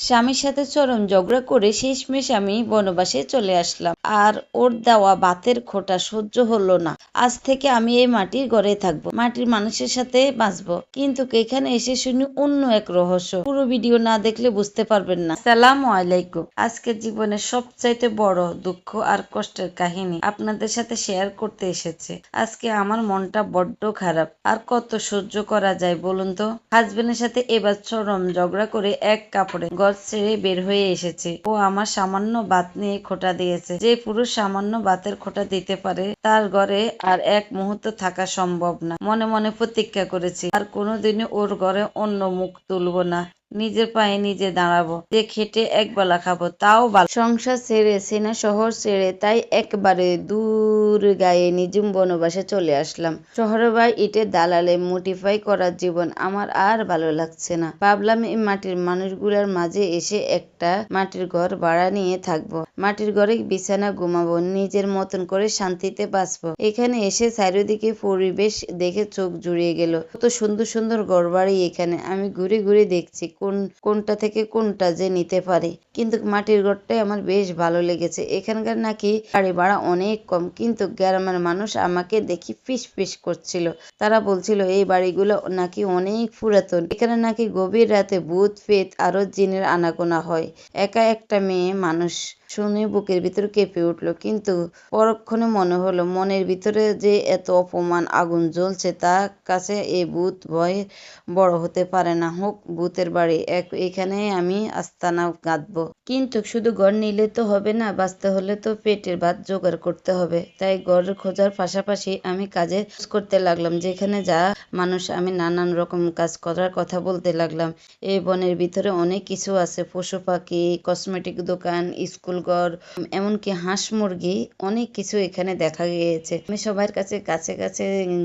স্বামীর সাথে চরম ঝগড়া করে শেষমেশ আমি বনবাসে চলে আসলাম। আর ওর দেওয়া বাতের খোঁটা সহ্য হলো না। আজ থেকে আমি এই মাটির ঘরে থাকবো, মাটির মানুষের সাথে বাঁচবো। কিন্তু এখানে এসে শুনি অন্য এক রহস্য। পুরো ভিডিও না দেখলে বুঝতে পারবেন না। আসসালামু আলাইকুম। আজকের জীবনের সবচাইতে বড় দুঃখ আর কষ্টের কাহিনী আপনাদের সাথে শেয়ার করতে এসেছে। আজকে আমার মনটা বড্ড খারাপ। আর কত সহ্য করা যায় বলুন তো। হাজবেন্ডের সাথে এবার চরম ঝগড়া করে এক কাপড়ে ঘর ছেড়ে বের হয়ে এসেছে। ও আমার সামান্য বাত নিয়ে খোঁটা দিয়েছে। যে পুরুষ সামান্য বাতের খোঁটা দিতে পারে তার ঘরে আর এক মুহূর্ত থাকা সম্ভব না। মনে মনে প্রতিজ্ঞা করেছি আর কোনোদিনও ওর ঘরে অন্য মুখ তুলবো না। নিজের পায়ে নিজে দাঁড়াবো, যে খেটে একবেলা খাবো তাও ভালো। সংসার ছেড়ে সেনা শহর ছেড়ে তাই একবারে দূর গায়ে নিজুম বনবাসে চলে আসলাম। শহরে বা ইটের দালালে মোটিফাই করার জীবন আমার আর ভালো লাগছে না। ভাবলাম এই মাটির মানুষগুলার মাঝে এসে একটা মাটির ঘর ভাড়া নিয়ে থাকবো। মাটির ঘরে বিছানা ঘুমাবো, নিজের মতন করে শান্তিতে বাঁচবো। এখানে এসে চারিদিকে পরিবেশ দেখে চোখ জুড়িয়ে গেল। কত সুন্দর সুন্দর ঘর বাড়ি এখানে। আমি ঘুরে ঘুরে দেখছি কোনটা থেকে কোনটা যে নিতে পারি, কিন্তু মাটির ঘরটাই আমার বেশ ভালো লেগেছে। এখানকার নাকি বাড়ি ভাড়া অনেক কম, কিন্তু গ্রামের মানুষ আমাকে দেখি ফিস ফিস করছিল। তারা বলছিল এই বাড়িগুলো নাকি অনেক পুরাতন, এখানে নাকি গভীর রাতে ভূত প্রেত আরো জিনের আনাগোনা হয়। একা একটা মেয়ে মানুষ শুনে বুকের ভিতর কেঁপে উঠলো, কিন্তু পরক্ষণে মনে হলো মনের ভিতরে যে এত অপমান আগুন জ্বলছে তার কাছে এই ভূত ভয় বড় হতে পারে না। হোক ভূতের বাড়ি, এখানে আমি আস্তানা গাঁথবো। কিন্তু শুধু ঘর নিলে তো হবে না, বাঁচতে হলে তো পেটের ভাত জোগাড় করতে হবে। তাই ঘর খোঁজার পাশাপাশি আমি কাজে করতে লাগলাম। যেখানে যা মানুষ আমি নানান রকম কাজ করার কথা বলতে লাগলাম। এই বনের ভিতরে অনেক কিছু আছে, পশু পাখি, কসমেটিক দোকান, স্কুল ঘর, এমনকি হাঁস মুরগি, অনেক কিছু এখানে দেখা গিয়েছে। আমি সবার কাছে কাছে কাছে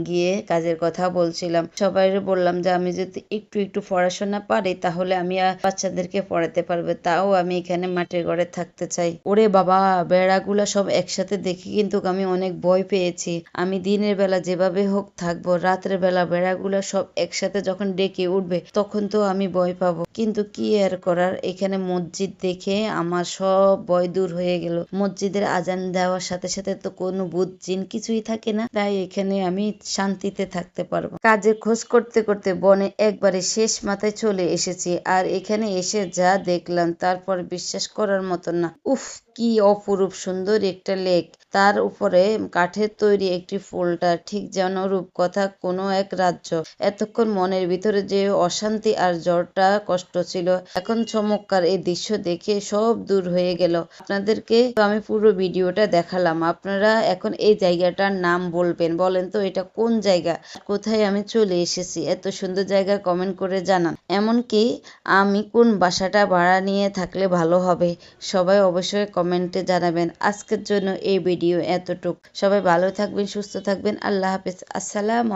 গিয়ে কাজের কথা বলছিলাম। সবাই বললাম যে আমি যদি একটু একটু পড়াশোনা পারি তাহলে আমি বাচ্চাদেরকে পড়াতে পারবো, তাও আমি এখানে মাটির ঘরে থাকতে চাই। ওরে বাবা, বেড়াগুলা সব একসাথে দেখে কিন্তু আমি অনেক ভয় পেয়েছি। আমি দিনের বেলা যেভাবে হোক থাকবো, রাতের বেলা বেড়াগুলা সব একসাথে যখন ডেকে উঠবে তখন তো আমি ভয় পাবো। কিন্তু কি আর করার, এখানে মসজিদ দেখে আমার সব ভয় দূর হয়ে গেল। মসজিদের আজান দেওয়ার সাথে সাথে তো কোনো ভূত জিন কিছুই থাকে না, তাই এখানে আমি শান্তিতে থাকতে পারবো। কাজের খোঁজ করতে করতে বনে একবারে শেষ মাথায় চলে এসেছি। আর এখানে এসে যা দেখলাম তারপর বিশ্বাস করার মতো না। উফ, কি অপরূপ সুন্দর একটা লেক, তার উপরে কাঠের তৈরি একটি ফুলটা ঠিক যেন রূপকথা কোনো এক রাজ্য। এতক্ষণ মনের ভিতরে যে অশান্তি আর জ্বরটা কষ্ট ছিল, এখন চমৎকার এই দৃশ্য দেখে সব দূর হয়ে গেল। আপনাদেরকে আমি পুরো ভিডিওটা দেখালাম, আপনারা এখন এই জায়গাটার নাম বলবেন। বলেন তো এটা কোন জায়গা, কোথায় আমি চলে এসেছি? এত সুন্দর জায়গা কমেন্ট করে জানান। এমনকি আমি কোন বাসাটা ভাড়া নিয়ে থাকলে ভালো হবে সবাই অবশ্যই কমেন্টে জানাবেন। আজকের জন্য এই ভিডিও এতটুক। সবাই ভালো থাকবেন, সুস্থ থাকবেন। আল্লাহ হাফেজ। আসসালামু